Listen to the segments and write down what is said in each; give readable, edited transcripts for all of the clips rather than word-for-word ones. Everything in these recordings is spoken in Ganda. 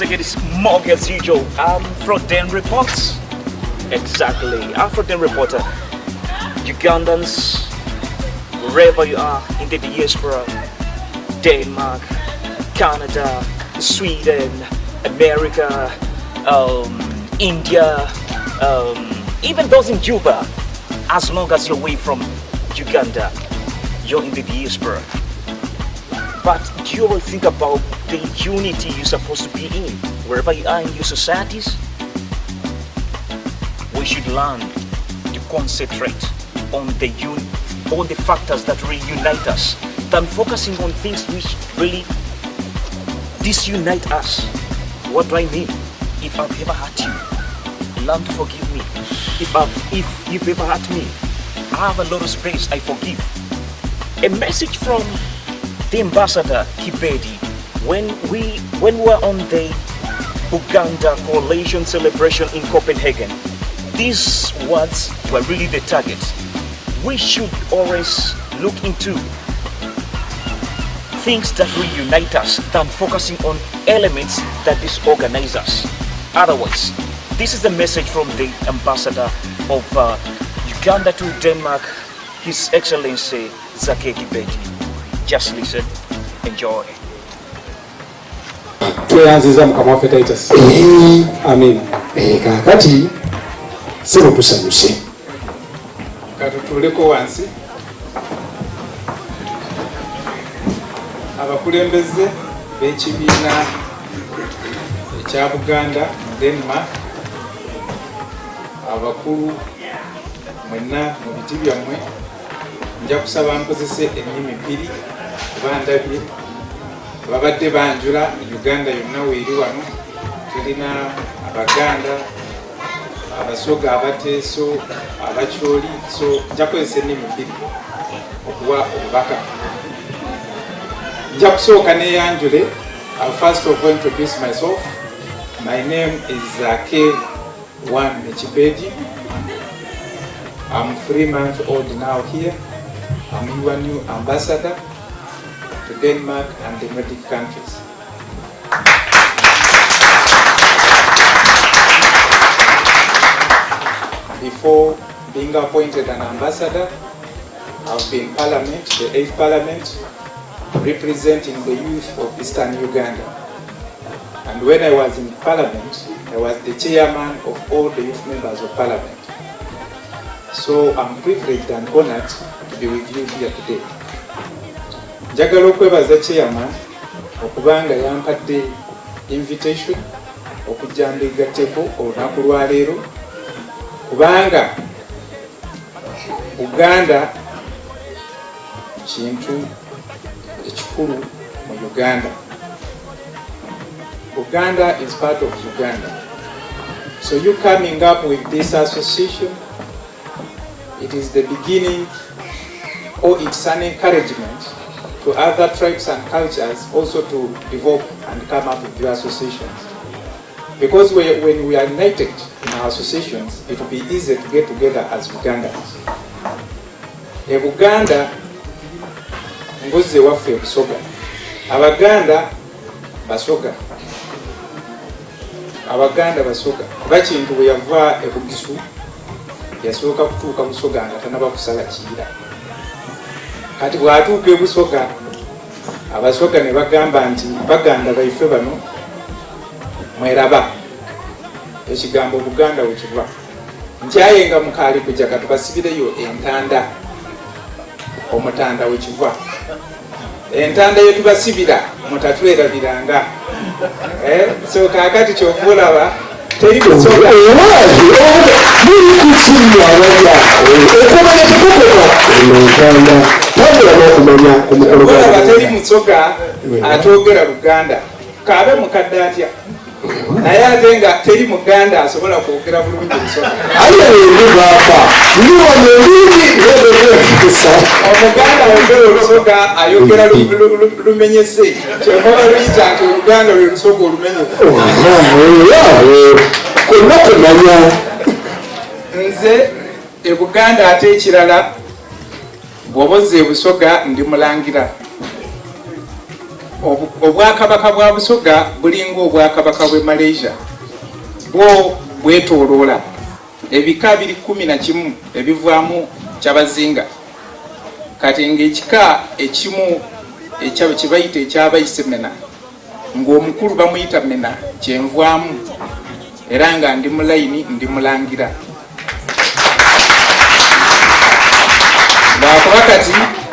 again, it's Mog as usual. AFRRO-DEN reports. Exactly, AFRRO-DEN reporter. Ugandans, wherever you are in the diaspora, Denmark, Canada, Sweden, America, India, even those in Cuba, as long as you're away from Uganda, you're in the diaspora. But do you ever think about the unity you're supposed to be in, wherever you are in your societies? We should learn to concentrate on the factors that reunite us, than focusing on things which really disunite us. What do I mean? If I've ever hurt you, learn to forgive me. If you've ever hurt me, I have a lot of space, I forgive. A message from the ambassador Kibedi when we were on the BUGANDA Coronation celebration in Copenhagen. These words were really the target. We should always look into things that reunite us than focusing on elements that disorganize us. Otherwise, this is the message from the ambassador of Uganda to Denmark, His Excellency Zake Kibedi. Just listen, enjoy. Tweyanziza mukama waffe Titus. Amen. Kakati sebo tusanyuse. Katutuleko wansi. Abakulembeze b'ekibiina ekya Buganda, Denmark, abakulu mwenna mu biti byammwe, nja kusaba nkozese ennimi bbiri kuba ndabye babadde banjula Uganda yonna weeri wano. Tulina Abaganda, Abasoga, Abateeso, Abakyoli, so nja kukozesa ennimi bbiri okuwa obubaka. Nja kusooka neyanjule. I'll first of all introduce myself. My name is Zake Kibedi. I'm 3 months old now here. I'm your new ambassador to Denmark and the Nordic countries. Before being appointed an ambassador, I've been in Parliament, the 8th Parliament, representing the youth of Eastern Uganda. And when I was in Parliament, I was the chairman of all the youth members of Parliament. So I'm privileged and honored to be with you here today. Njagala okwebaza chairman okubanga yampadde invitation okujja mbegatteko olunaku lwa leero, kubanga Uganda kintu ekikulu mu Uganda. Uganda is part of Uganda. So you coming up with this association, it is the beginning, or it's an encouragement to other tribes and cultures also to develop and come up with your associations. Because when we are united in our associations, it will be easy to get together as Ugandans. Buganda ngoze waffe Busoga, Abaganda Basoga, Abaganda Basoga. Kuba kintu bwe yava Bugisu yasooka kutuuka Busoga nga tanaba kusala Kiyira. Kati bw'atuuka Busoga, Abasoga ne bagamba nti Baganda baife bano mweraba. Ekigambo Buganda we kiva. Nkyayenga mukaali kujja katubasibireyo entanda. Omutanda we kiva. Entanda yetubasibira mutatwerabiranga. So kakati kyovulaba teri Busoga. Teri Musoga atwogera Luganda. Kabe mukadde atya. Naye ate nga teri Muganda asobola kwogera bulungi Busoga. Omuganda ayogera Olusoga ayogera lumenyese. Kyova luyita nti Oluganda lwe Lusoga olumenyefu. Nze Buganda ate ekirala bw'oboze Busoga ndi mulangira. obwakabaka bwa Busoga bulinga obwakabaka bwe Malaysia bwo bwetooloola ebika 11 ebivaamu Kyabazinga kati ng'ekika ekimu kye bayita ekyabayise Mena ng'omukulu bamuyita Mena kyenvaamu era nga ndi mu layini ndi mulangira lwakuba kati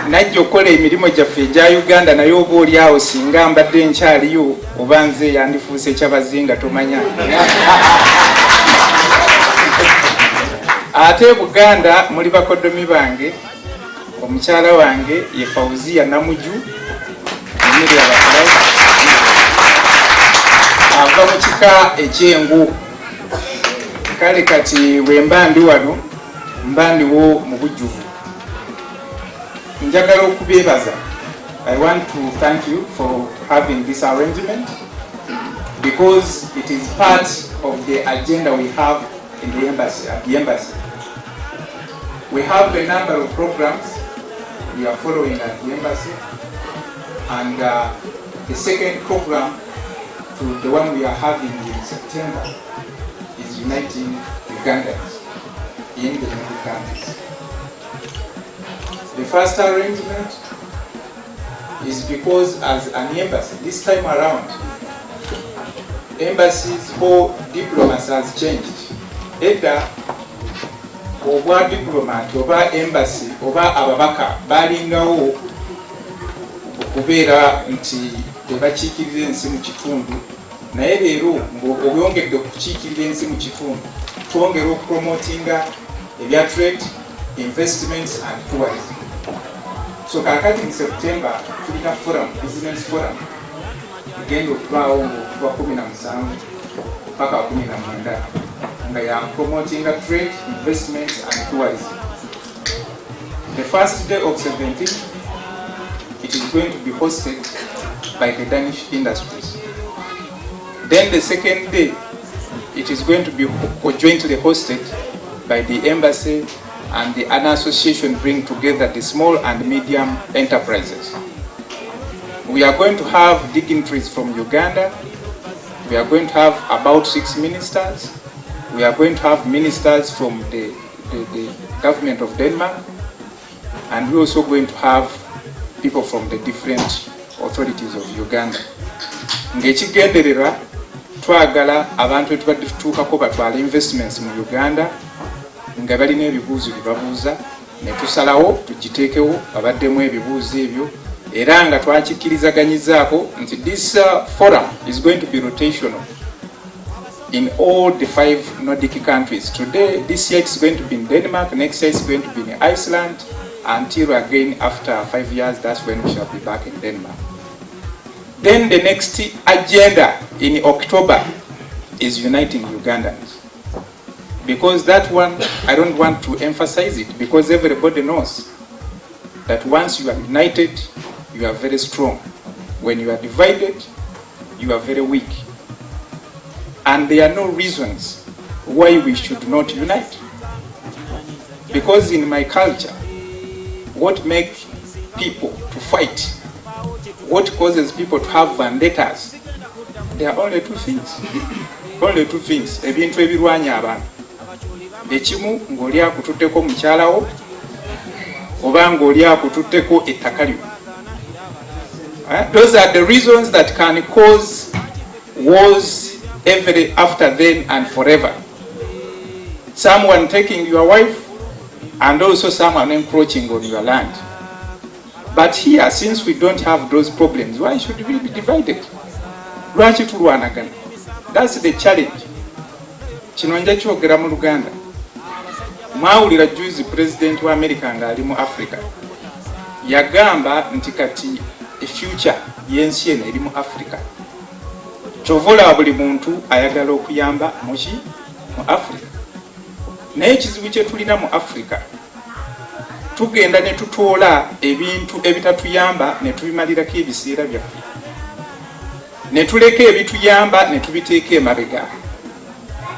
najja okukola emirimu gyaffe egya Uganda naye oba oli awo singa mbadde nkyaliyo oba nze yandifuuse Kyabazinga tomanya ate Buganda muli bakodomi bange omukyala wange ye Fauzia Namuju Emilia Bakulayi ava mu kika ekyengu kale kati bwemba ndi wano mba ndiwo mu bujjuvu njagala okubeebaza. I want to thank you for having this arrangement because it is part of the agenda we have in the embassy, at the embassy. We have a number of programs we are following at the embassy, and the second program to the one we are having in September is uniting Ugandans in the middle countries. The first arrangement is because as an embassy, this time around, embassies or diplomacy has changed. Either obwa diplomat oba embassy oba ababaka balingawo okubeera nti tebakiikirira ensi mu kitundu naye leero ng'obyongedde okukiikirira ensi mu kitundu twongera okupromotinga ebya trade, investments and tourism. So kakati in September tulina forum, business forum egenda okubaawo okuva 17 mpaka 19 nga ya promoting trade, investments and tourism. The first day of 17th, it is going to be hosted by the Danish industries. Then the second day, it is going to be jointly hosted by the embassy and the ANA association bring together the small and medium enterprises. We are going to have dignitaries from Uganda. We are going to have about 6 ministers. We are going to have ministers from the government of Denmark. And we're also going to have people from the different authorities of Uganda. Ngekigenderera twagala abantu etubadde tutuukako batwala investments mu Uganda nga balina ebibuuzo byebabuuza ne tusalawo tugiteekewo babaddemu ebibuuzo ebyo era nga twakikkirizaganyizaako nti this forum is going to be rotational in all the 5 Nordic countries. Today, this year it's going to be in Denmark, next year it's going to be in Iceland, until again after 5 years, that's when we shall be back in Denmark. Then the next agenda in October is uniting Ugandans. Because that one, I don't want to emphasize it, because everybody knows that once you are united, you are very strong. When you are divided, you are very weak. And there are no reasons why we should not unite. Because in my culture, what makes people to fight, what causes people to have vendettas, there are only 2 things. Only 2 things. Ebintu ebirwanya abantu. Ekimu ng'oli akututteko mukyalawo oba ng'oli akututteko ettaka lyo. Those are the reasons that can cause wars every after then and forever. Someone taking your wife and also someone encroaching on your land. But here, since we don't have those problems, why should we be divided? Lwaki tulwanagana? That's the challenge. Kino nja kyogera mu Luganda. Mwawulira juzi president wa America ng'ali mu Africa yagamba nti kati future y'ensi eno eri mu Africa. Chovola buli muntu ayagala okuyamba mu Africa. Naye ekizibu kye tulina mu Africa, tugenda ne tutoola ebintu ebitatuyamba ne tubimalirako ebiseera byaffe. Ne tuleka ebituyamba ne tubiteeka emabega.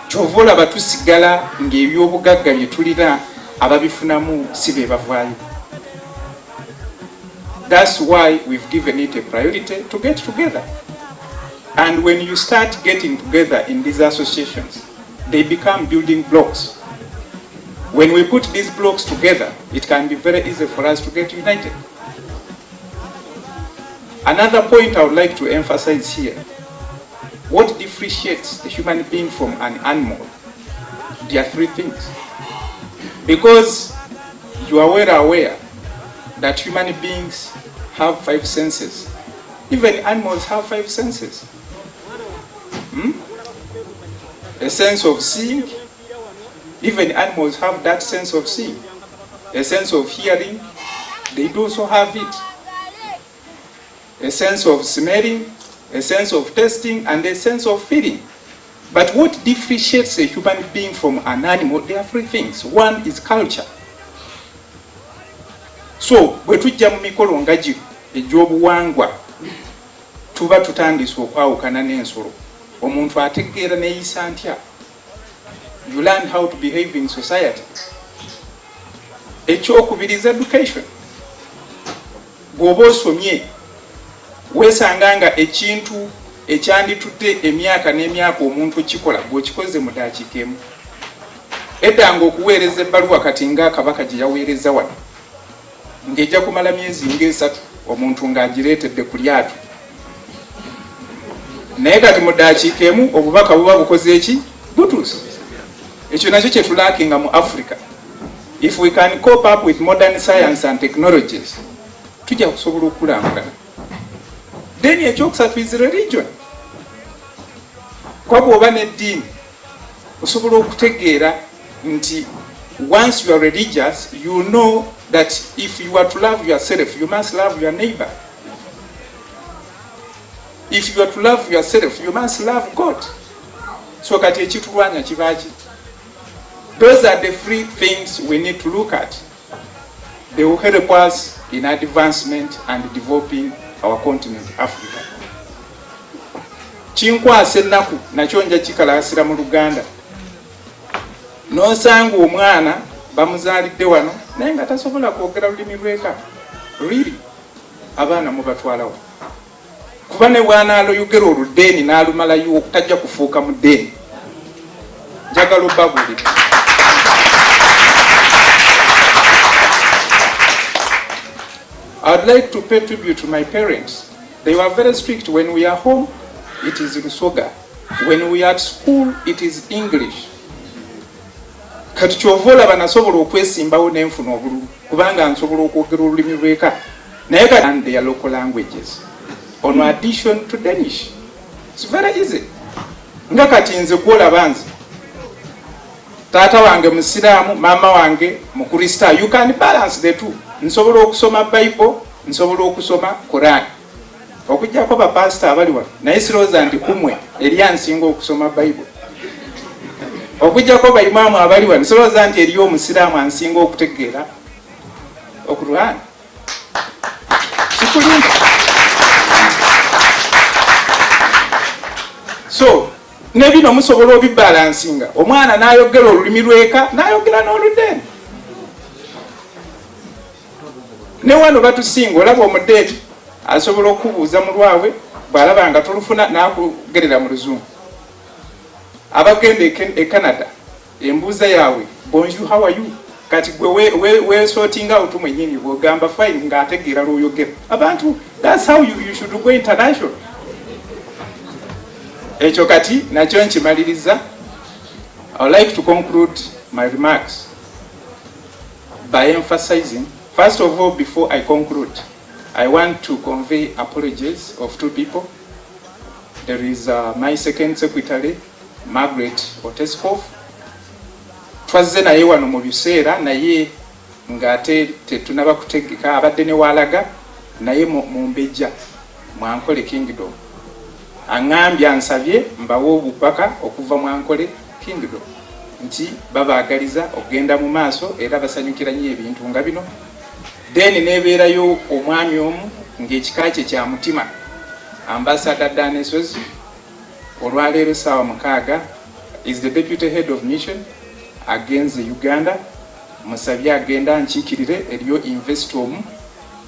Chovola batusigala ng'ebyobugagga bye tulina ababifunamu si be bavaayo. That's why we've given it a priority to get together. And when you start getting together in these associations, they become building blocks. When we put these blocks together, it can be very easy for us to get united. Another point I would like to emphasize here, what differentiates the human being from an animal? There are three things. Because you are well aware that human beings have 5 senses. Even animals have 5 senses. A sense of seeing. Even animals have that sense of seeing. A sense of hearing, they do also have it. A sense of smelling, a sense of tasting, and a sense of feeling. But what differentiates a human being from an animal? There are 3 things. One is culture. So, bwe tujja mu mikolo nga gino egy'obuwangwa, tuba tutandise okwawukana n'ensolo. Omuntu ategeera neeyisa ntya. You learn how to behave in society. Ekyokubiri is education. Bw'oba osomye, weesanga nga ekintu ekyanditudde emyaka n'emyaka omuntu kikola bw'okikoze mu ddakiika emu. Eddanga okuweereza ebbaluwa kati ng'akabaka gye yaweereza wano, ng'ejja kumala myezi nga3 omuntu ng'agireetedde ku lyato. Naye kati mu ddakiika emu obubaka buba bukoze eki? Butuuse. Ekyo nakyo kye tulaakinga mu Africa. If we can cope up with modern science and technologies, tujja kusobola okukulambulana. Then ekyokusatu is religion. Kwa bw'oba n'eddiini osobola okutegeera nti once you are religious, you know that if you are to love yourself, you must love your neighbor. If you are to love yourself, you must love God. So kati ekitulwanya kibaaki? Those are the 3 things we need to look at. They will help us in advancement and developing our continent, Africa. Kinkwasa ennaku nakyo nja kikalaasira mu Luganda. N'osanga omwana bamuzaalidde wano naye nga tasobola kwogera lulimi lw'eka. Really? Abaana mubatwalawo. Kuba ne bw'anaaluyogera oluddeeni n'alumalayo okutajja kufuuka mu ddeeni. Njagala obbabulira. I would like to pay tribute to my parents. They were very strict. When we are home, it is Lusoga. When we are at school, it is English. Kati kyovola banasobola okwesimbawo n'enfuna obululu kubanga nsobola okwogera olulimi lw'eka naye kati and their local languages on addition to Danish. It's very easy. Nga kati nze gwolaba nze taata wange musiraamu, maama wange mukristaayo. You can balance the two. Nsobola okusoma Bible, nsobola okusoma Quran. Okujjako bapasita abali wano naye sirowooza nti kumwe eri ansinga okusoma Bible. Okujjako bayimaamu abali wano sirowooza nti eri omusiraamu ansinga okutegeera Quran. Kikulinda. So ne bino musobola obibalansinga. Omwana n'ayogera olulimi lw'eka n'ayogera n'oluddeeni. Ne wano batusinga olaba omudeeti asobola okubuuza mu lwawe bw'alaba nga tolufuna n'akugerera mu luzungu. Abagenda e Canada embuuza yaabwe bonjour how are you? Kati gwe weesootinga out mwennyini bw'ogamba fine ng'ategeera lw'oyogera. Abantu that's how you should go international. Ekyo kati nakyo nkimaliriza. I would like to conclude my remarks by emphasizing, first of all, before I conclude, I want to convey apologies of 2 people. There is my second secretary, Margaret Oteskov. Twazze naye wano mu biseera naye ng'ate tetunaba kutegeka abadde ne waalaga naye mu mbejja Mwankole Kingdom. Aŋŋambye ansabye mbawe obubaka okuva Mwankole Kingdom nti babaagaliza okugenda mu maaso era basanyukira nnyo ebintu nga bino. Then nebeerayo omwami omu ng'ekika kye kya mutima, Ambassador Danesos, olwaleero ssaawa 6 is the deputy head of mission against Uganda. Musabye agenda nkiikirire eriyo investor omu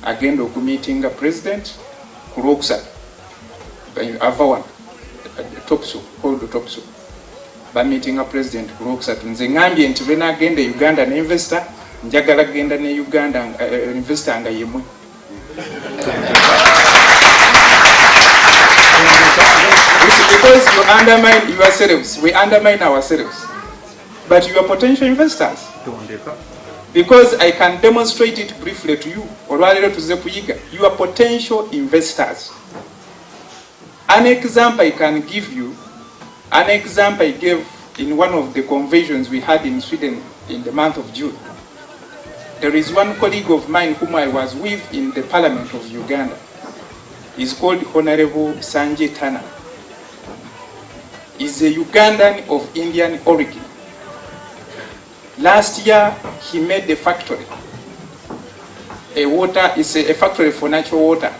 agenda okumeetinga president ku Lwokusatu AFRRO-DEN top soup bameetinga president ku Lwokusatu. Nze ngambye nti bwe nagenda e Uganda ne investor njagala genda ne Uganda investor nga yemwe. Because you undermine yourselves, we undermine ourselves. But you are potential investors. Because I can demonstrate it briefly to you. You are potential investors. An example I can give you, an example I gave in one of the conventions we had in Sweden in the month of June. There is one colleague of mine whom I was with in the Parliament of Uganda. He's called Honorable Sanjay Tana. He's a Ugandan of Indian origin. Last year, he made a factory. It's a factory for natural water,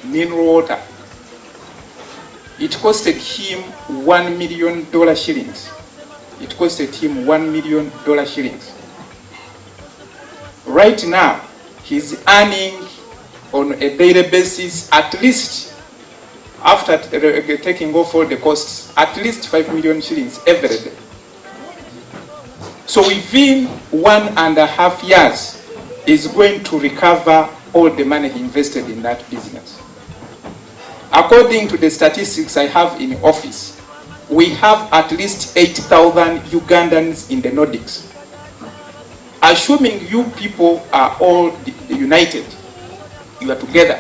mineral water. It costed him $1 million shillings. It costed him $1 million shillings. Right now, he's earning on a daily basis, at least, after taking off all the costs, at least 5 million shillings every day. So within 1.5 years, he's going to recover all the money he invested in that business. According to the statistics I have in office, we have at least 8,000 Ugandans in the Nordics. Assuming you people are all united, you are together,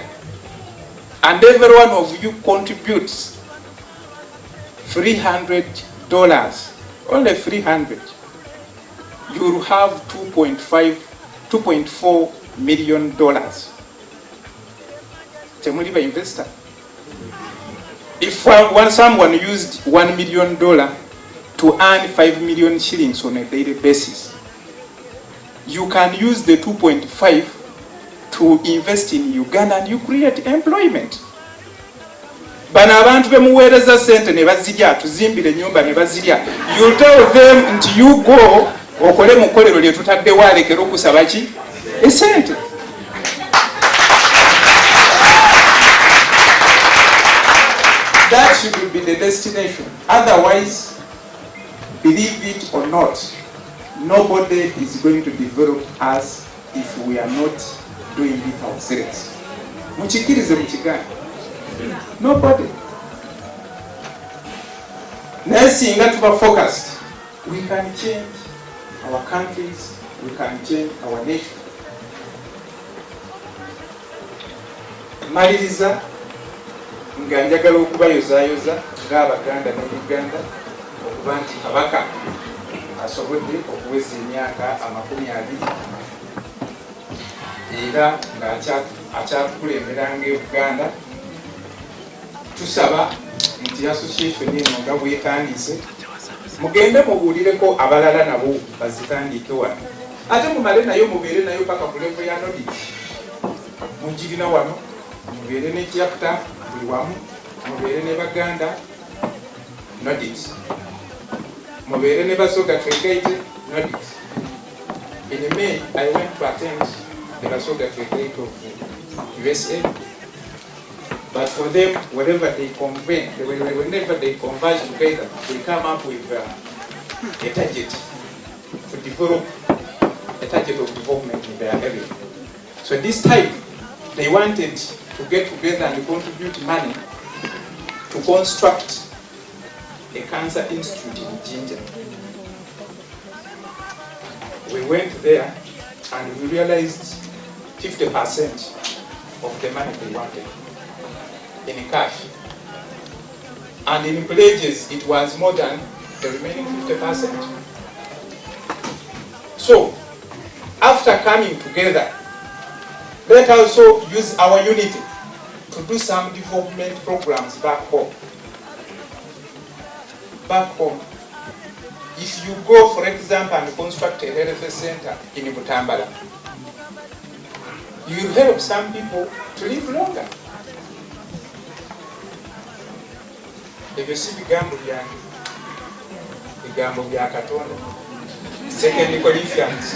and every one of you contributes $300, only $300, you will have $2.4 million. Temuliba investor. If someone used $1 million to earn 5 million shillings on a daily basis, you can use the 2.5 to invest in Uganda and you create employment. Bana abantu bemuweereza sente ne bazirya, tuzimbire nyumba ne bazirya. You tell them nti you go okole mukolero lye tutaddewo alekera okusaba ki? Esente. That should be the destination. Otherwise, believe it or not, nobody is going to develop us if we are not doing it ourselves. Muchikirize muchigani. Nobody. Nesinga tuba focused. We can change our countries, we can change our nation. Maliriza nga njagala okubayozaayoza ng'Abaganda ne Uganda okuba nti Kabaka asobodde okuweza emyaka 20 era ng'akyatukulemberanga Uganda. Tusaba nti association eno nga bwetandise mugende mubuulireko abalala nabo bazitandike wano, ate mumale nayo mubeere nayo paka ku level ya Nordic. Mugirina wano mubeere ne chapter buli wamu, mubeere ne Baganda Nordics, mubeere ne Basoga Trade Nordics. In May, I went to attend the Basoga Trade of USA. But for them, whenever they convene, whenever they converge together, they come up with a target to develop a target of development in their area. So this time, they wanted to get together and contribute money to construct a cancer institute in Jinja. We went there and we realized 50% of the money they wanted in cash. And in pledges, it was more than the remaining 50%. So, after coming together, let us also use our unity to do some development programs back home. Back home, if you go, for example, and construct a health center in Butambala, you will help some people to live longer. Ebyo si bigambo byange, bigambo bya Katonda. Second Corinthians.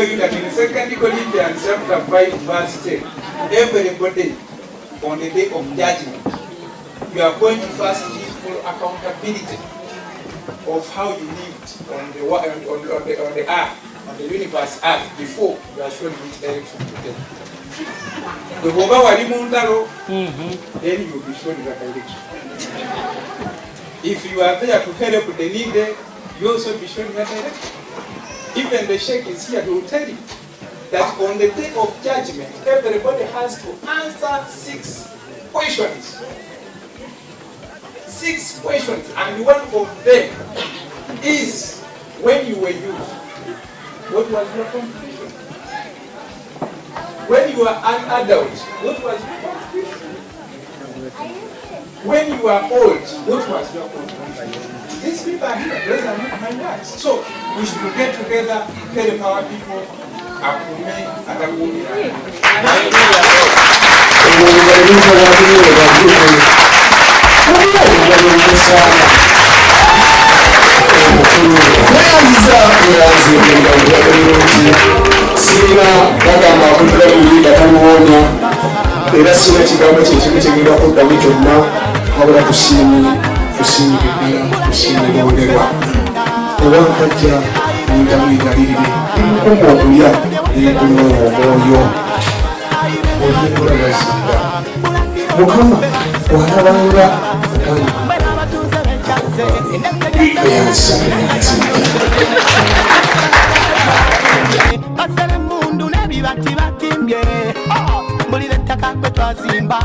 tell you that in 2 Corinthians chapter 5 verse 10, everybody on the day of judgment, you are going to first give full accountability of how you lived on the earth, on the universe earth, before you are shown which direction to take. The then you will be shown the direction. If you are there to help the needy, you also be shown the direction. Even the sheikh is here to tell you that on the day of judgment, everybody has to answer 6 questions. 6 questions, and one of them is, when you were youth, what was your contribution? When you were an adult, what was your contribution? When you are old, what was your contribution? These people are here, those are not my words. So we should get together, help our people, sina bagamba okutulabiwulira tamuwonya era sina kigambo kyekimu kyegenda kuddamu kyonna wabula tusiimira bonderwa oba nkajja nintamwigalirire nimukuma okulya nekuma omwoyo olimulabazinda mukama walabanga Basere mundu nebibati batimbye, mbulire ttaka kwe twazimba.